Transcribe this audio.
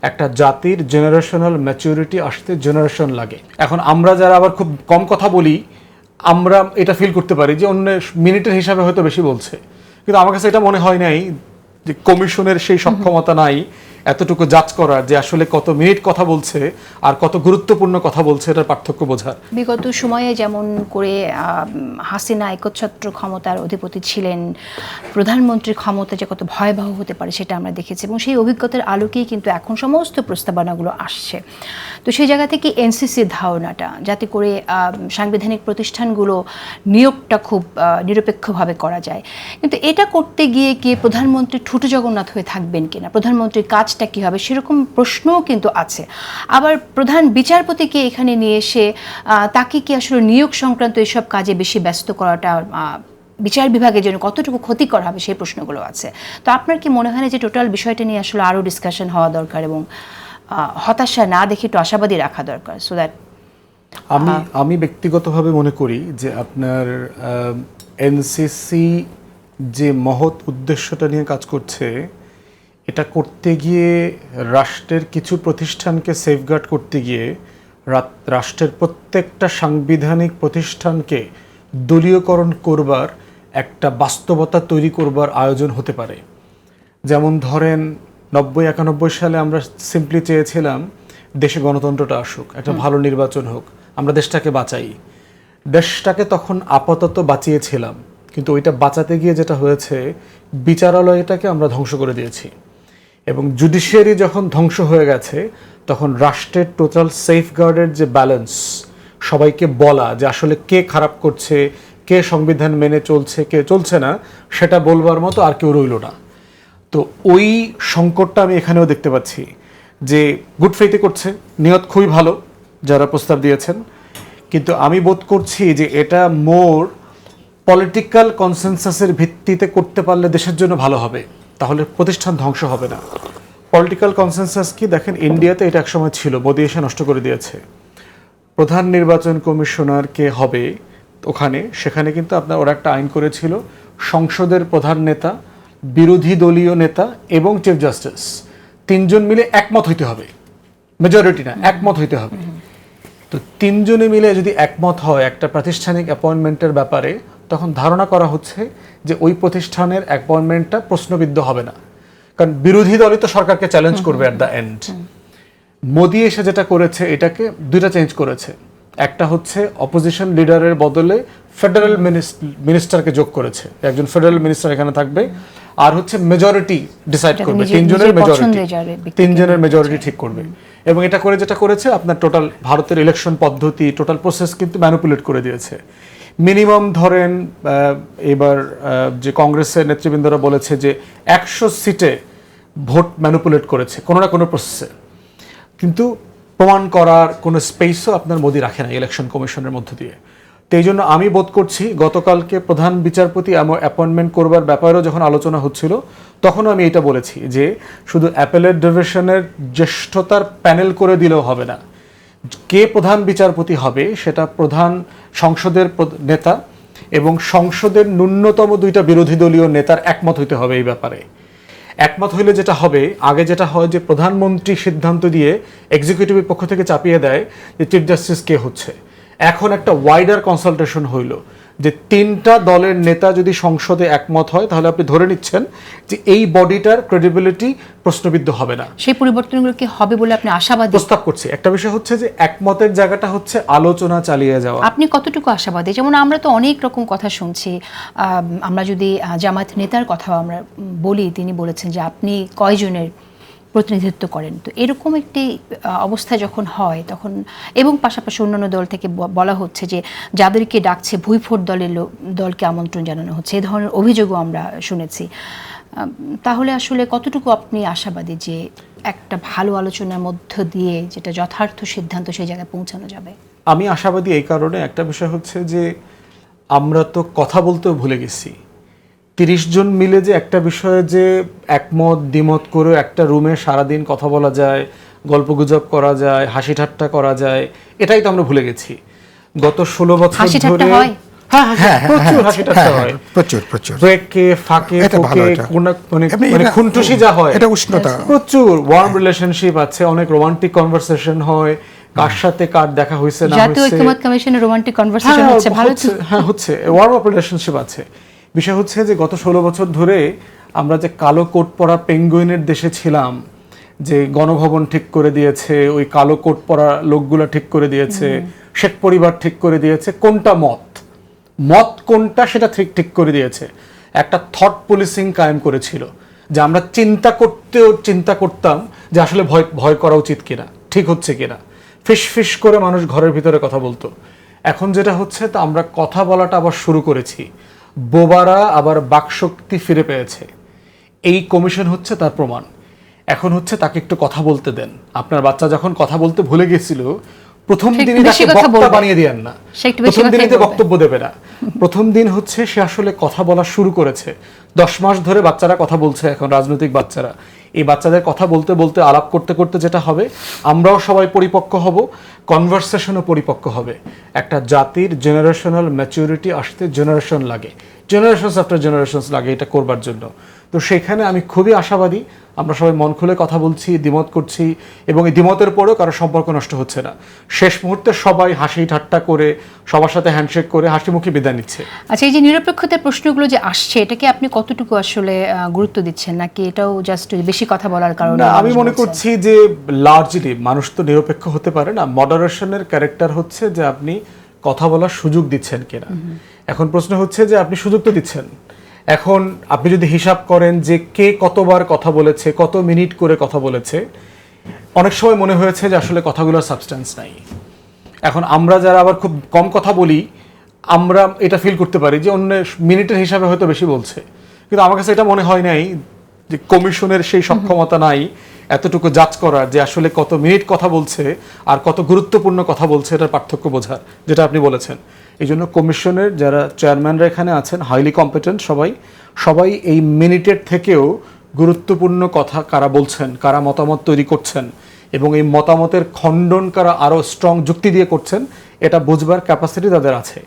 একটা জাতির generational maturity আসতে জেনারেশন লাগে। এখন আমরা যারা আবার খুব কম কথা বলি, আমরা এটা ফিল করতে পারি যে অন্য মিনিটের হিসাবে হয়তো বেশি বলছে, কিন্তু আমার কাছে এটা মনে হয় নাই যে কমিশনের সেই সক্ষমতা নাই এতটুকু যাচ করার যে আসলে কত মিনিট কথা বলছে আর কত গুরুত্বপূর্ণ কথা বলছে, এটার পার্থক্য বোঝার। বিগত সময়ে যেমন করে হাসিনা একচ্ছত্র ক্ষমতার অধিপতি ছিলেন, প্রধানমন্ত্রীর ক্ষমতা যে কত ভয়াবহ হতে পারে সেটা আমরা দেখেছি, এবং সেই অভিজ্ঞতার আলোকেই কিন্তু এখন সমস্ত প্রস্তাবনাগুলো আসছে। তো সেই জায়গা থেকে এনসিসির ধারণাটা, যাতে করে সাংবিধানিক প্রতিষ্ঠানগুলো নিয়োগটা খুব নিরপেক্ষভাবে করা যায়, কিন্তু এটা করতে গিয়ে কি প্রধানমন্ত্রী ঠুটো জগন্নাথ হয়ে থাকবেন কিনা, প্রধানমন্ত্রীর কাজটা কী হবে, সেরকম প্রশ্নও কিন্তু আছে। আবার প্রধান বিচারপতিকে এখানে নিয়ে এসে তাকে কি আসলে নিয়োগ সংক্রান্ত এসব কাজে বেশি ব্যস্ত করাটা বিচার বিভাগের জন্য কতটুকু ক্ষতিকর হবে, সেই প্রশ্নগুলো আছে। তো আপনার কি মনে হয় না যে টোটাল বিষয়টা নিয়ে আসলে আরও ডিসকাশন হওয়া দরকার এবং হতাশা না দেখে একটু আশাবাদী রাখা দরকার, সো দ্যাট আমি ব্যক্তিগতভাবে মনে করি যে আপনার এনসিসি যে মহৎ উদ্দেশ্যটা নিয়ে কাজ করছে, এটা করতে গিয়ে রাষ্ট্রের কিছু প্রতিষ্ঠানকে সেফগার্ড করতে গিয়ে রাষ্ট্রের প্রত্যেকটা সাংবিধানিক প্রতিষ্ঠানকে দলীয়করণ করবার একটা বাস্তবতা তৈরি করবার আয়োজন হতে পারে। যেমন ধরেন 90-91 সালে আমরা সিম্পলি চেয়েছিলাম দেশে গণতন্ত্রটা আসুক, একটা ভালো নির্বাচন হোক, আমরা দেশটাকে বাঁচাই। দেশটাকে তখন আপাতত বাঁচিয়েছিলাম, কিন্তু ওইটা বাঁচাতে গিয়ে যেটা হয়েছে, বিচারালয়টাকে আমরা ধ্বংস করে দিয়েছি। এবং জুডিশিয়ারি যখন ধ্বংস হয়ে গেছে, তখন রাষ্ট্রের টোটাল সেফগার্ডের যে ব্যালেন্স, সবাইকে বলা যে আসলে কে খারাপ করছে, কে সংবিধান মেনে চলছে, কে চলছে না, সেটা বলবার মতো আর কেউ রইল না। তো ওই সংকটটা আমি এখানেও দেখতে পাচ্ছি যে গুড ফেইথে করছে, নিয়ত খুবই ভালো যারা প্রস্তাব দিয়েছেন, কিন্তু আমি বোধ করছি যে এটা মোর পলিটিক্যাল কনসেনসাসের ভিত্তিতে করতে পারলে দেশের জন্য ভালো হবে, তাহলে প্রতিষ্ঠান ধ্বংস হবে না। পলিটিক্যাল কনসেনসাস কি দেখেন, ইন্ডিয়াতে এটা একসময় ছিল, মোদি এসে নষ্ট করে দিয়েছে। প্রধান নির্বাচন কমিশনার কে হবে ওখানে, সেখানে কিন্তু আপনার ওরা একটা আইন করেছিল, সংসদের প্রধান নেতা, বিরোধী দলীয় নেতা এবং চিফ জাস্টিস তিনজন মিলে একমত হইতে হবে, মেজরিটি না, একমত হইতে হবে। তো তিনজনে মিলে যদি একমত হয় একটা প্রাতিষ্ঠানিক অ্যাপয়েন্টমেন্টের ব্যাপারে, তখন ধারণা করা হচ্ছে যে ওই প্রতিষ্ঠানের অ্যাপয়েন্টমেন্টটা প্রশ্নবিদ্ধ হবে না, কারণ বিরোধী দলই তো সরকারকে চ্যালেঞ্জ করবে অ্যাট দ্য এন্ড। মোদি এসে যেটা করেছে, এটাকে দুইটা চেঞ্জ করেছে। একটা হচ্ছে অপোজিশন লিডারের বদলে ফেডারেল মিনিস্টারকে যোগ করেছে, একজন ফেডারেল মিনিস্টার এখানে থাকবে, আর হচ্ছে মেজরিটি ডিসাইড করবে, তিনজনের মেজরিটি ঠিক করবে। এবং এটা করে যেটা করেছে, আপনার টোটাল ভারতের ইলেকশন পদ্ধতি, টোটাল প্রসেস কিন্তু ম্যানিপুলেট করে দিয়েছে। মিনিমাম ধরেন এবার যে কংগ্রেসের নেতৃবৃন্দরা বলেছে যে 100 সিটে ভোট ম্যানিপুলেট করেছে কোনো না কোনো প্রসেসে, কিন্তু প্রমাণ করার কোনো স্পেসও আপনার মোদি রাখে না ইলেকশন কমিশনের মধ্য দিয়ে। তো এই জন্য আমি বোধ করছি গতকালকে প্রধান বিচারপতি অ্যাপয়েন্টমেন্ট করবার ব্যাপারেও যখন আলোচনা হচ্ছিল, তখনও আমি এটা বলেছি যে শুধু অ্যাপেলেট ডিভিশনের জ্যেষ্ঠতার প্যানেল করে দিলেও হবে না, কে প্রধান বিচারপতি হবে সেটা প্রধান সংসদের নেতা এবং সংসদের ন্যূনতম দুইটা বিরোধী দলীয় নেতার একমত হইতে হবে এই ব্যাপারে। একমত হইলে যেটা হবে, আগে যেটা হয় যে প্রধানমন্ত্রী সিদ্ধান্ত দিয়ে এক্সিকিউটিভের পক্ষ থেকে চাপিয়ে দেয় যে চিফ জাস্টিস কে হচ্ছে। এখন একটা ওয়াইডার কনসালটেশন হইল যে তিনটা দলের নেতা যদি সংসদে একমত হয়, তাহলে আপনি ধরে নিচ্ছেন যে এই বডিটার ক্রেডিবিলিটি প্রশ্নবিদ্ধ হবে না। সেই পরিবর্তনগুলো কি হবে বলে আপনি আশাবাদী? প্রস্তাব করছি। একটা বিষয় হচ্ছে যে একমতের জায়গাটা হচ্ছে আলোচনা চালিয়ে যাওয়া। আপনি কতটুকু আশাবাদী? যেমন আমরা তো অনেক রকম কথা শুনছি, আমরা যদি জামায়াত নেতার কথাও আমরা বলি, তিনি বলেছেন যে আপনি কয়জনের প্রতিনিধিত্ব করেন। তো এরকম একটি অবস্থা যখন হয় তখন, এবং পাশাপাশি অন্যান্য দল থেকে বলা হচ্ছে যে যাদেরকে ডাকছে ভুইফোট দলকে আমন্ত্রণ জানানো হচ্ছে, এ ধরনের অভিযোগও আমরা শুনেছি। তাহলে আসলে কতটুকু আপনি আশাবাদী যে একটা ভালো আলোচনার মধ্য দিয়ে যেটা যথার্থ সিদ্ধান্ত সেই জায়গায় পৌঁছানো যাবে? আমি আশাবাদী এই কারণে, একটা বিষয় হচ্ছে যে আমরা তো কথা বলতেও ভুলে গেছি। 30 জন মিলে যে একটা বিষয়ে যে একমত দ্বিমত করে একটা রুমে সারাদিন কথা বলা যায়, গল্পগুজব করা যায়, হাসি ঠাট্টা করা যায়, এটাই তো আমরা ভুলে গেছি। গত 16 বছর ধরে প্রচুর হাসি ঠাট্টা হয়, প্রচুর ব্রেকে ফাঁকে এটা ভালো, ফোঁকে এটা। মানে খুনটুসি যা হয়, এটা উষ্ণতা। প্রচুর ওয়ার্ম রিলেশনশিপ আছে, অনেক রোমান্টিক কনভারসেশন হয়, কার সাথে কার দেখা হয়েছে না জাতীয় হয়েছে। ঐক্যমত্য কমিশনের রোমান্টিক কনভারসেশন হচ্ছে, ভালো তো। হ্যাঁ হচ্ছে, ওয়ার্ম আপ রিলেশনশিপ আছে। বিষয় হচ্ছে যে গত 16 বছর ধরে আমরা যে কালো কোট পরা পেঙ্গুইনের দেশে ছিলাম, যে গণভবন ঠিক করে দিয়েছে, ওই কালো কোট পরা লোকগুলা ঠিক করে দিয়েছে, শেখ পরিবার ঠিক করে দিয়েছে, কোনটা মত কোনটা সেটা ঠিক করে দিয়েছে, একটা থট পুলিশিং কায়েম করেছিল, যে আমরা চিন্তা করতাম যে আসলে ভয় করা উচিত কিনা, ঠিক হচ্ছে কিনা, ফিস করে মানুষ ঘরের ভিতরে কথা বলতো। এখন যেটা হচ্ছে, তা আমরা কথা বলাটা আবার শুরু করেছি, বোবারা আবার বাকশক্তি ফিরে পেয়েছে। এই কমিশন হচ্ছে তার প্রমাণ। এখন হচ্ছে তাকে একটু কথা বলতে দেন। আপনার বাচ্চা যখন কথা বলতে ভুলে গেছিল, প্রথম দিনই তাকে বক্তা বানিয়ে দিয়েন না, প্রথম দিনই বক্তব্য দেবে না। প্রথম দিন হচ্ছে সে আসলে কথা বলা শুরু করেছে। 10 মাস ধরে বাচ্চারা কথা বলছে, এখন রাজনৈতিক বাচ্চারা। এই বাচ্চাদের কথা বলতে বলতে আলাপ করতে করতে যেটা হবে, আমরাও সবাই পরিপক্ক হব, কনভারসেশনও পরিপক্ক হবে। একটা জাতির জেনারেশনাল ম্যাচুরিটি আসতে জেনারেশন লাগে, জেনারেশনস আফটার জেনারেশনস লাগে এটা করবার জন্য। তো সেখানে আমি খুবই আশাবাদী, আমরা সবাই মন খুলে কথা বলছি, দ্বিমত করছি, এবং এই দ্বিমতের পরেও কারো সম্পর্ক নষ্ট হচ্ছে না। শেষ মুহূর্তে সবাই হাসি ঠাট্টা করে, সবার সাথে হ্যান্ডশেক করে হাসি মুখে বিদায় নিচ্ছে। আচ্ছা, এই যে নিরপেক্ষতার প্রশ্নগুলো যে আসছে, এটাকে আপনি কতটুকু আসলে গুরুত্ব দিচ্ছেন, নাকি এটাও জাস্ট বেশি কথা বলার কারণে? না, আমি মনে করছি যে লার্জলি মানুষ তো নিরপেক্ষ হতে পারে না। মডারেশনের ক্যারেক্টার হচ্ছে যে আপনি কথা বলার সুযোগ দিচ্ছেন কিনা। এখন প্রশ্ন হচ্ছে যে আপনি সুযোগ তো দিচ্ছেন, এখন আপনি যদি হিসাব করেন যে কে কতবার কথা বলেছে, কত মিনিট করে কথা বলেছে, অনেক সময় মনে হয়েছে যে আসলে কথাগুলোর সাবস্টেন্স নাই। এখন আমরা যারা আবার খুব কম কথা বলি, আমরা এটা ফিল করতে পারি যে অন্য মিনিটের হিসাবে হয়তো বেশি বলছে, কিন্তু আমার কাছে এটা মনে হয় নাই যে কমিশনের সেই সক্ষমতা নাই এতটুকু জাজ করার যে আসলে কত মিনিট কথা বলছে আর কত গুরুত্বপূর্ণ কথা বলছে, এটার পার্থক্য বোঝার, যেটা আপনি বলেছেন। এই জন্য কমিশনের যারা চেয়ারম্যানরা এখানে আছেন, হাইলি কম্পিটেন্ট সবাই এই মিনিটের থেকেও গুরুত্বপূর্ণ কথা কারা বলছেন, কারা মতামত তৈরি করছেন, এবং এই মতামতের খণ্ডন কারা আরও স্ট্রং যুক্তি দিয়ে করছেন, এটা বুঝবার ক্যাপাসিটি তাদের আছে।